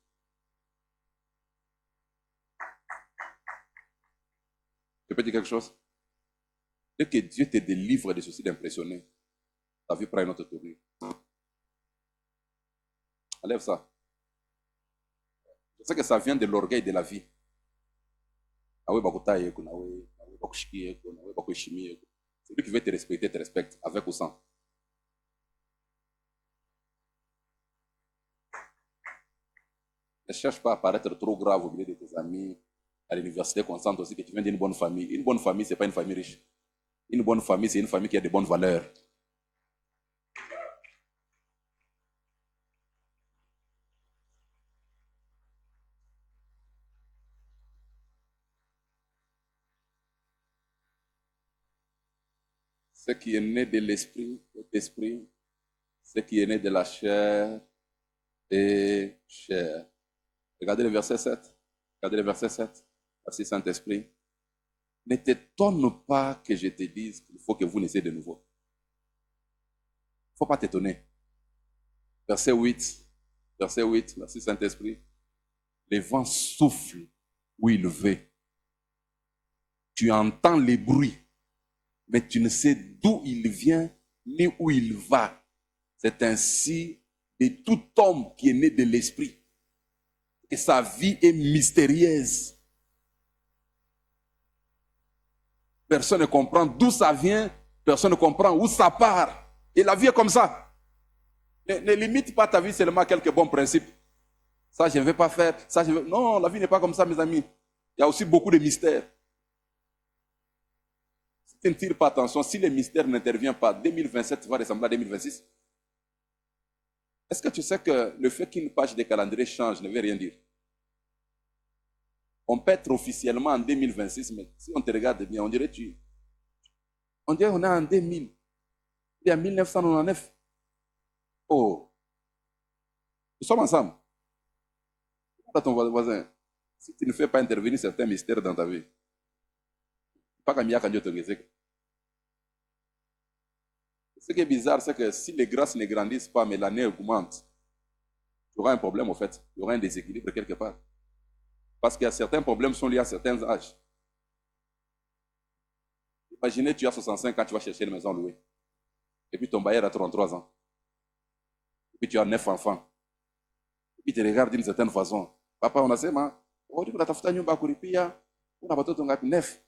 Je peux dire quelque chose? Dès que Dieu te délivre des soucis d'impressionner, ta vie prend une autre tournure. Enlève ça. Je sais que ça vient de l'orgueil de la vie. Celui qui veut te respecte, avec ou sans. Ne cherche pas à paraître trop grave au milieu de tes amis. À l'université, concentre aussi que tu viens d'une bonne famille. Une bonne famille, ce n'est pas une famille riche. Une bonne famille, c'est une famille qui a de bonnes valeurs. Ce qui est né de l'esprit est esprit. Ce qui est né de la chair est chair. Regardez le verset 7. Regardez le verset 7. Merci Saint-Esprit. Ne t'étonne pas que je te dise qu'il faut que vous naissez de nouveau. Il ne faut pas t'étonner. Verset 8. Verset 8. Merci Saint-Esprit. Le vent souffle où il veut. Tu entends les bruits, mais tu ne sais d'où il vient ni où il va. C'est ainsi de tout homme qui est né de l'esprit. Et sa vie est mystérieuse. Personne ne comprend d'où ça vient, personne ne comprend où ça part. Et la vie est comme ça. Ne limite pas ta vie seulement à quelques bons principes. Ça, je ne vais pas faire. Ça, je veux... Non, la vie n'est pas comme ça, mes amis. Il y a aussi beaucoup de mystères. Si tu ne tires pas attention, si les mystères n'interviennent pas, 2027 va ressembler à 2026. Est-ce que tu sais que le fait qu'une page de calendrier change ne veut rien dire? On peut être officiellement en 2026, mais si on te regarde bien, on dirait on est en 2000. Il y a 1999. Oh, nous sommes ensemble. À ton voisin, si tu ne fais pas intervenir certains mystères dans ta vie, pas comme il y a quand Dieu te réserve. Ce qui est bizarre, c'est que si les grâces ne grandissent pas, mais l'année augmente, tu auras un problème au fait. Il y aura un déséquilibre quelque part. Parce qu'il y a certains problèmes qui sont liés à certains âges. Imaginez, tu as 65 ans, tu vas chercher une maison louée. Et puis ton bailleur a 33 ans. Puis tu as 9 enfants. Puis tu te regardes d'une certaine façon. Papa, on a fait, on dit que tu as fait 9.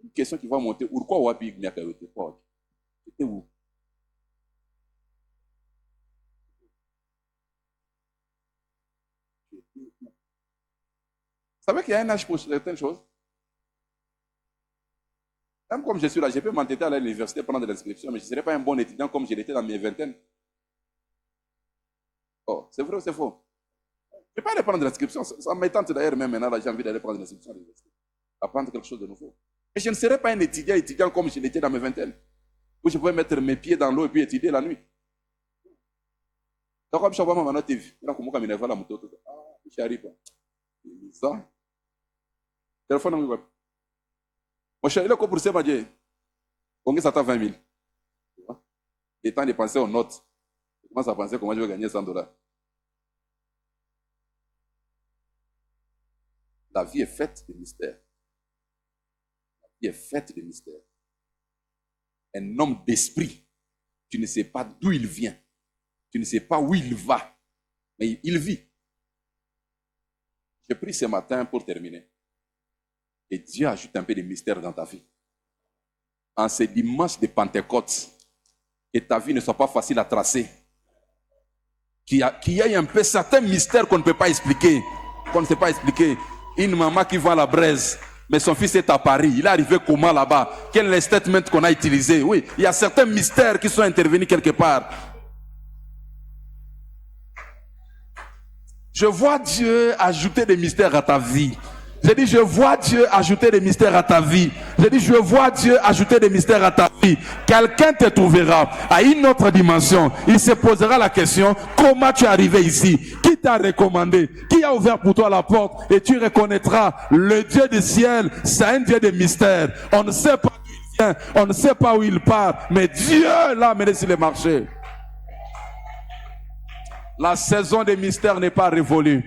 Une question qui va monter. Pourquoi on a pu gagner? C'était où? Vous savez qu'il y a un âge pour certaines choses? Même comme je suis là, je peux m'entêter à l'université prendre de l'inscription, mais je ne serai pas un bon étudiant comme je l'étais dans mes vingtaines. Oh, c'est vrai ou c'est faux? Je ne peux pas aller prendre l'inscription. Ça m'étente d'ailleurs même maintenant, là, j'ai envie d'aller prendre l'inscription à l'université. Apprendre quelque chose de nouveau. Mais je ne serai pas un étudiant comme je l'étais dans mes vingtaines. Où je pouvais mettre mes pieds dans l'eau et puis étudier la nuit. Donc, comme je vois ma TV, je arrive. Ça. Téléphone, mon cher, il est pour ça, combien ça t'a 20 000? Et temps de penser aux notes. Je commence à penser comment je vais gagner $100. La vie est faite de mystères. La vie est faite de mystères. Un homme d'esprit, tu ne sais pas d'où il vient. Tu ne sais pas où il va. Mais il vit. J'ai pris ce matin pour terminer. Et Dieu ajoute un peu de mystère dans ta vie. En ce dimanche de Pentecôte, que ta vie ne soit pas facile à tracer. Qu'il y ait un peu certains mystères qu'on ne peut pas expliquer. Qu'on ne sait pas expliquer. Une maman qui vend à la braise, mais son fils est à Paris. Il est arrivé comment là-bas? Quel est le statement qu'on a utilisé? Oui, il y a certains mystères qui sont intervenus quelque part. Je vois Dieu ajouter des mystères à ta vie. J'ai dit, je vois Dieu ajouter des mystères à ta vie. J'ai dit, je vois Dieu ajouter des mystères à ta vie. Quelqu'un te trouvera à une autre dimension. Il se posera la question, comment tu es arrivé ici? Qui t'a recommandé? Qui a ouvert pour toi la porte? Et tu reconnaîtras le Dieu du ciel, c'est un Dieu de mystères. On ne sait pas d'où il vient, on ne sait pas où il part, mais Dieu l'a amené sur le marché. La saison des mystères n'est pas révolue.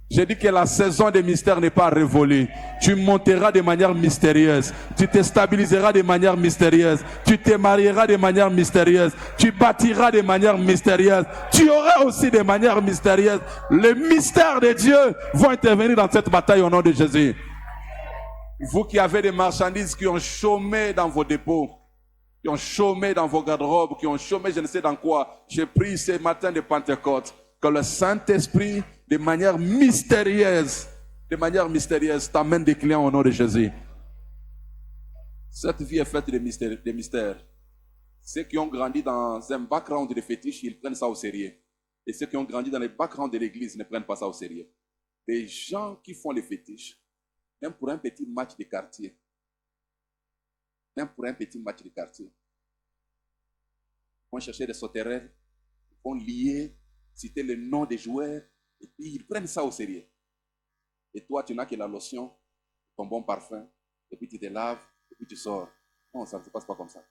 J'ai dit que la saison des mystères n'est pas révolue. Tu monteras de manière mystérieuse. Tu te stabiliseras de manière mystérieuse. Tu te marieras de manière mystérieuse. Tu bâtiras de manière mystérieuse. Tu auras aussi de manière mystérieuse. Les mystères de Dieu vont intervenir dans cette bataille au nom de Jésus. Vous qui avez des marchandises qui ont chômé dans vos dépôts, qui ont chômé dans vos garde-robes, qui ont chômé je ne sais dans quoi, j'ai pris ce matin de Pentecôte que le Saint-Esprit de manière mystérieuse, t'amène des clients au nom de Jésus. Cette vie est faite de mystères. Ceux qui ont grandi dans un background de fétiche, ils prennent ça au sérieux. Et ceux qui ont grandi dans le background de l'église ne prennent pas ça au sérieux. Les gens qui font les fétiches, même pour un petit match de quartier, vont chercher des sauterelles, vont lier, citer le nom des joueurs, et puis ils prennent ça au sérieux. Et toi, tu n'as que la lotion, ton bon parfum, et puis tu te laves, et puis tu sors. Non, ça ne se passe pas comme ça.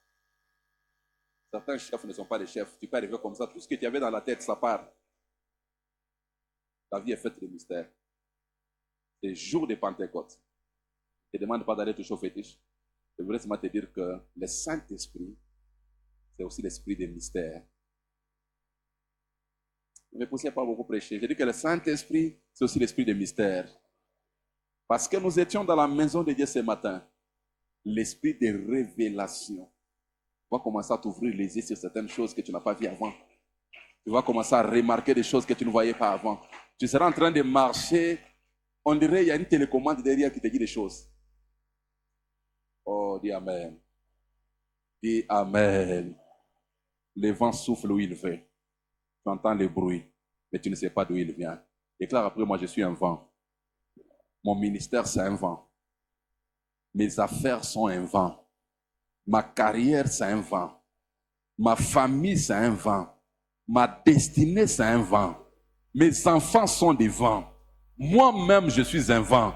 Certains chefs ne sont pas des chefs. Tu peux arriver comme ça. Tout ce que tu avais dans la tête, ça part. La vie est faite de mystères. C'est jour de Pentecôte. Je ne te demande pas d'aller toucher au fétiche. Je voudrais seulement te dire que le Saint-Esprit, c'est aussi l'esprit des mystères. Ne me poussez pas beaucoup prêcher. J'ai dit que le Saint-Esprit, c'est aussi l'esprit des mystères. Parce que nous étions dans la maison de Dieu ce matin. L'esprit de révélation va commencer à t'ouvrir les yeux sur certaines choses que tu n'as pas vues avant. Tu vas commencer à remarquer des choses que tu ne voyais pas avant. Tu seras en train de marcher. On dirait qu'il y a une télécommande derrière qui te dit des choses. Oh, dis Amen. Dis Amen. Le vent souffle où il veut. Tu entends le bruit, mais tu ne sais pas d'où il vient. Déclare après moi, je suis un vent. Mon ministère, c'est un vent. Mes affaires sont un vent. Ma carrière, c'est un vent. Ma famille, c'est un vent. Ma destinée, c'est un vent. Mes enfants sont des vents. Moi-même, je suis un vent.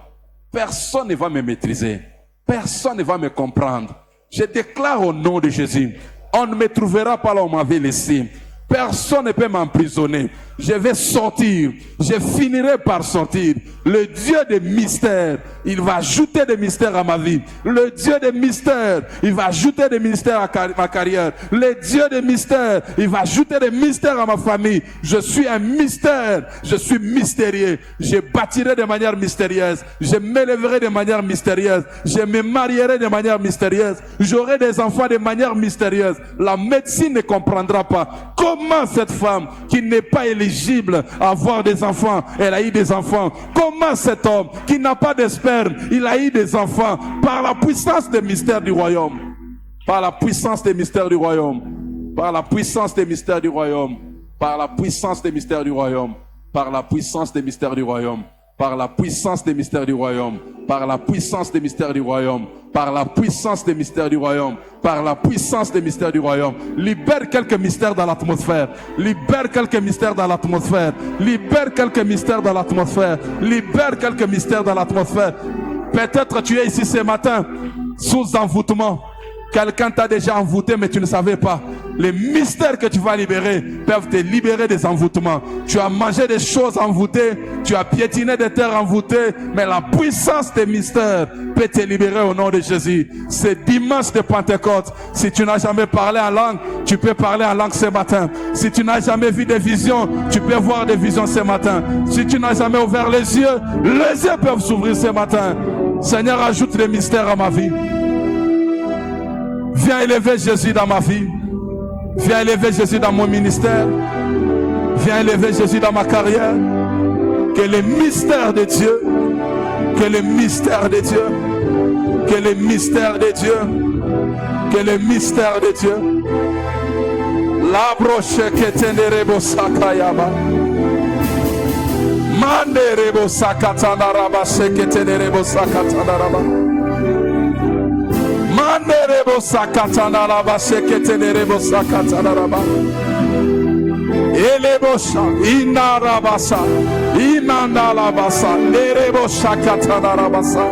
Personne ne va me maîtriser. Personne ne va me comprendre. Je déclare au nom de Jésus, on ne me trouvera pas là où on m'avait laissé. Personne ne peut m'emprisonner. Je vais sortir. Je finirai par sortir. Le Dieu des mystères, il va ajouter des mystères à ma vie. Le Dieu des mystères, il va ajouter des mystères à ma carrière. Le Dieu des mystères, il va ajouter des mystères à ma famille. Je suis un mystère, je suis mystérieux. Je bâtirai de manière mystérieuse, je m'élèverai de manière mystérieuse, je me marierai de manière mystérieuse, j'aurai des enfants de manière mystérieuse. La médecine ne comprendra pas comment cette femme qui n'est pas éligible à avoir des enfants, elle a eu des enfants. Comment cet homme qui n'a pas de sperme, il a eu des enfants par la puissance des mystères du royaume. Par la puissance des mystères du royaume. Par la puissance des mystères du royaume. Par la puissance des mystères du royaume. Par la puissance des mystères du royaume. Par la puissance des mystères du royaume. Par la puissance des mystères du royaume. Par la puissance des mystères du royaume. Par la puissance des mystères du royaume. Libère quelques mystères dans l'atmosphère. Libère quelques mystères dans l'atmosphère. Libère quelques mystères dans l'atmosphère. Libère quelques mystères dans l'atmosphère. Peut-être tu es ici ce matin sous envoûtement. Quelqu'un t'a déjà envoûté mais tu ne savais pas. Les mystères que tu vas libérer peuvent te libérer des envoûtements. Tu as mangé des choses envoûtées, tu as piétiné des terres envoûtées, mais la puissance des mystères peut te libérer au nom de Jésus. C'est dimanche de Pentecôte. Si tu n'as jamais parlé en langue, tu peux parler en langue ce matin. Si tu n'as jamais vu des visions, tu peux voir des visions ce matin. Si tu n'as jamais ouvert les yeux peuvent s'ouvrir ce matin. Seigneur, ajoute des mystères à ma vie. Viens élever Jésus dans ma vie. Viens élever Jésus dans mon ministère. Viens élever Jésus dans ma carrière. Que les mystères de Dieu, que les mystères de Dieu, que les mystères de Dieu, que les mystères de Dieu. La broche que tenerebo sakayaba. Manderebo sakatanaraba seketenerebo sakatanaraba. Manderebo sakatanaraba seketenerebo sakatanaraba. Elebosha inarabasa inandalabasa nerebo sakatanarabasa.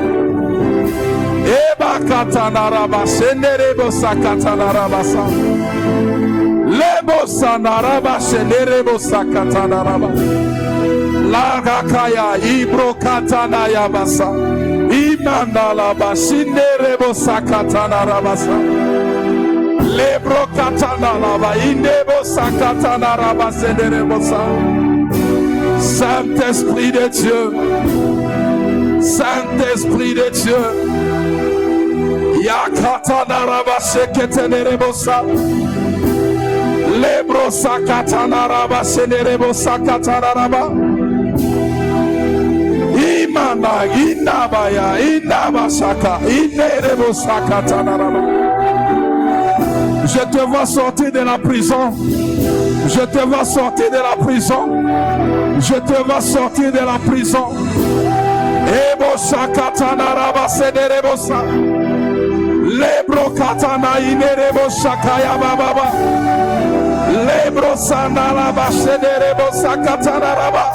Eba katanaraba senerebo sakatanarabasa. Lebo sanaraba senerebo sakatanaraba. Lagakaya ibro katanaya basa. Imandala basinderebo sakatana rabasa. Lebro katana laba indebo sakatana rabasenderebo sa. Saint-Esprit de Dieu, Saint-Esprit de Dieu, yakatana rabaseketenerebo sa. Lebro sakatana rabasenderebo sakatana raba. Imana inabaya inabasaka inerebo sakatanaraba. Je te vois sortir de la prison. Je te vois sortir de la prison. Je te vois sortir de la prison. Ebo sakatanaraba sederebo sa. Lebro katana inerebo sakaya baba. Lebro sanaraba sederebo sakatanaraba.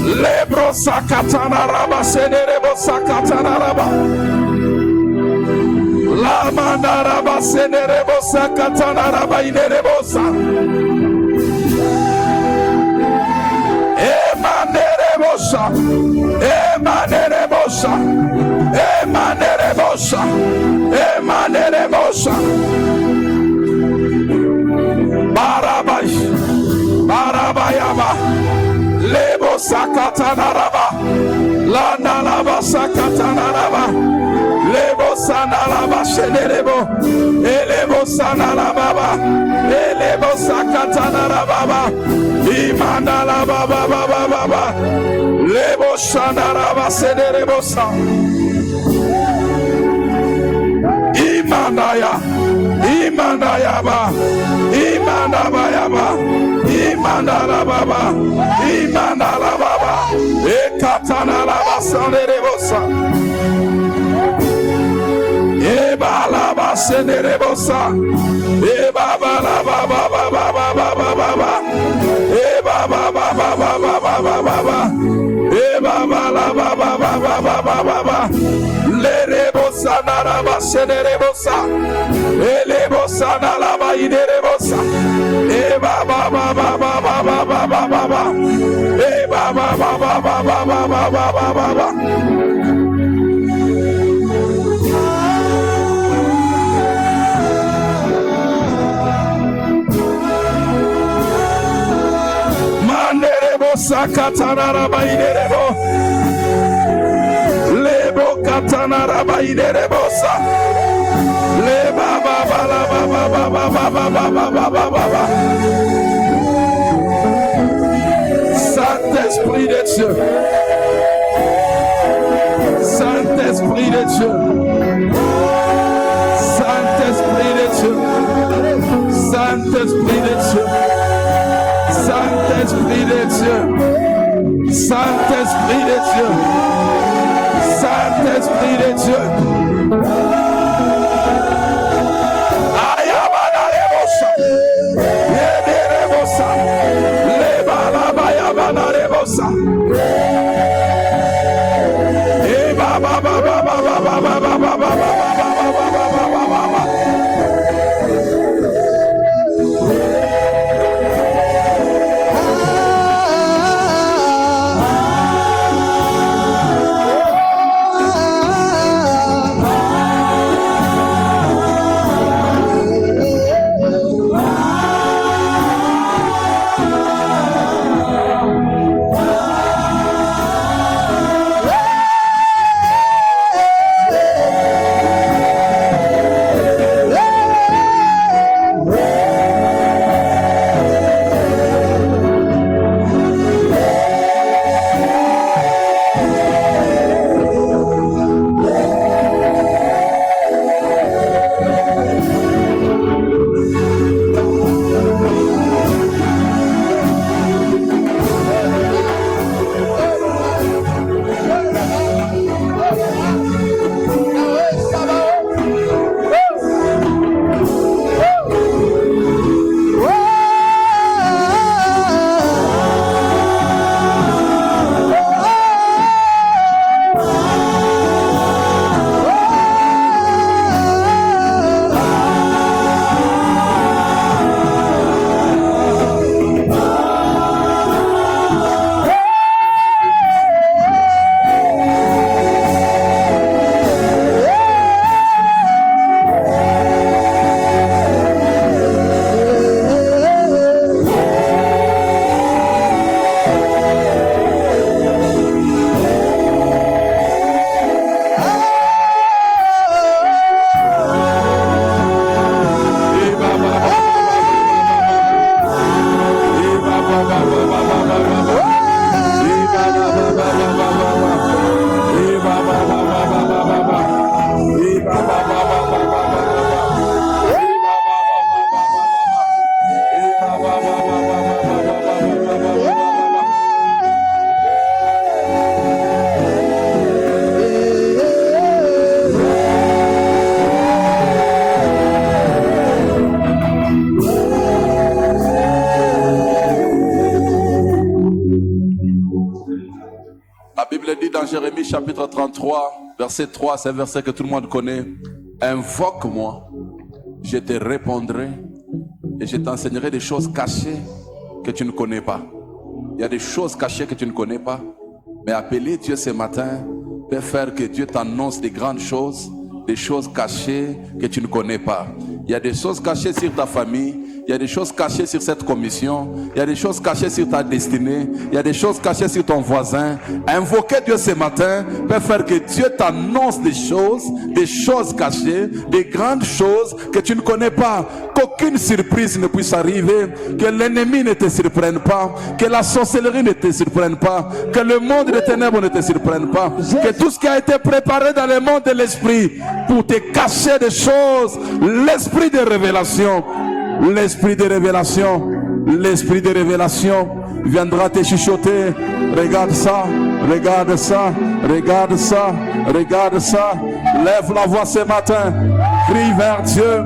Lebro sakatana raba senerebo sakatana raba. La manda raba senerebo sakatana raba inerebo sa. Emanerebo sa. Emanerebo sa. Emanerebo sa. Emanerebo sa. Barabai. Barabayaba. Lebo sakatanaraba, la nalaba sakatanaraba, lebo sanalaba shenerebo, elebo sanalaba, elebo sakatanaraba, imanalaba baba, lebo sanaraba shenerebo sa, imanaya, imanayaba, imanabayaba. Imandala baba, imandala baba, ekatana la basanerebosa, ebala basanerebosa, ebaba la baba baba baba baba, ebaba baba baba baba, ebaba la baba baba baba, lerebosa nara basanerebosa, elebosa nala bainerebosa. Eba baba baba baba baba baba eba Sakatanarabairebo Lebo Katanarabairebosa Leba Baba Baba Baba Baba Baba. Saint-Esprit de Dieu, Saint-Esprit de Dieu, Saint-Esprit de Dieu, Saint-Esprit de Dieu, Saint-Esprit de Dieu, Saint-Esprit de Dieu, Saint-Esprit de Dieu. Ayabanarebosa, Yederebosa, Lebalabayabanabosa. Jérémie chapitre 33, verset 3, c'est un verset que tout le monde connaît. Invoque-moi, je te répondrai et je t'enseignerai des choses cachées que tu ne connais pas. Il y a des choses cachées que tu ne connais pas, mais appeler Dieu ce matin peut faire que Dieu t'annonce des grandes choses, des choses cachées que tu ne connais pas. Il y a des choses cachées sur ta famille. Il y a des choses cachées sur cette commission. Il y a des choses cachées sur ta destinée. Il y a des choses cachées sur ton voisin. Invoquer Dieu ce matin peut faire que Dieu t'annonce des choses cachées, des grandes choses que tu ne connais pas. Qu'aucune surprise ne puisse arriver. Que l'ennemi ne te surprenne pas. Que la sorcellerie ne te surprenne pas. Que le monde des ténèbres ne te surprenne pas. Que tout ce qui a été préparé dans le monde de l'esprit pour te cacher des choses, l'esprit de révélation. L'esprit de révélation, l'esprit de révélation viendra te chuchoter. Regarde ça, regarde ça, regarde ça, regarde ça. Lève la voix ce matin, crie vers Dieu.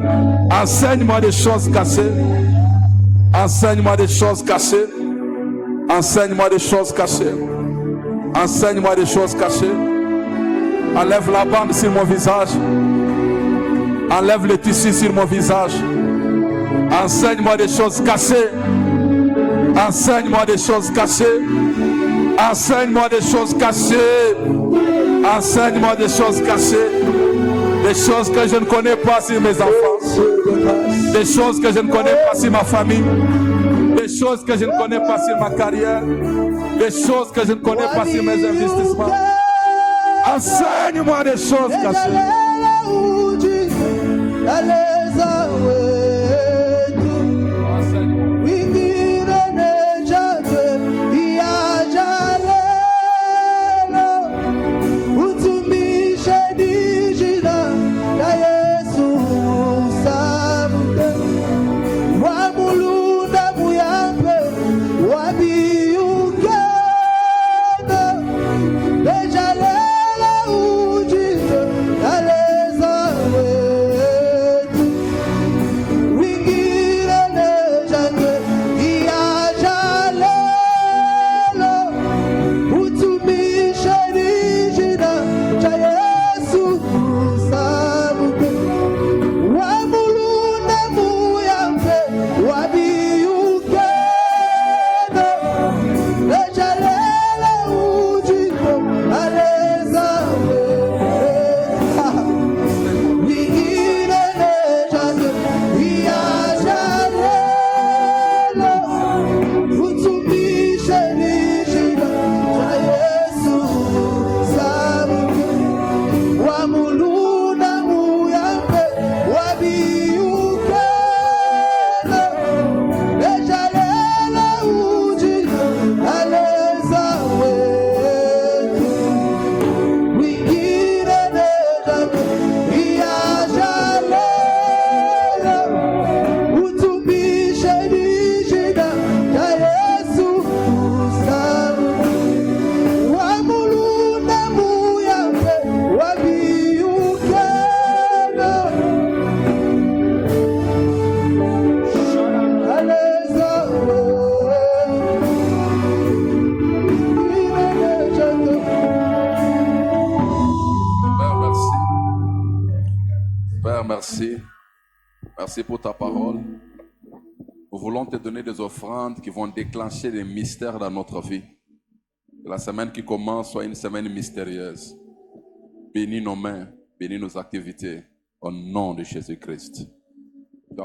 Enseigne-moi des choses cachées. Enseigne-moi des choses cachées. Enseigne-moi des choses cachées. Enseigne-moi des choses cachées. Enlève la bande sur mon visage. Enlève le tissu sur mon visage. Enseigne-moi des choses cachées. Enseigne-moi des choses cachées. Enseigne-moi des choses cachées. Enseigne-moi des choses cachées. Des choses que je ne connais pas sur mes enfants. Des choses que je ne connais pas sur ma famille. Des choses que je ne connais pas sur ma carrière. Des choses que je ne connais pas sur mes investissements. Enseigne-moi des choses cachées. Merci. Merci pour ta parole. Nous voulons te donner des offrandes qui vont déclencher des mystères dans notre vie. Que la semaine qui commence soit une semaine mystérieuse. Bénis nos mains, bénis nos activités. Au nom de Jésus-Christ.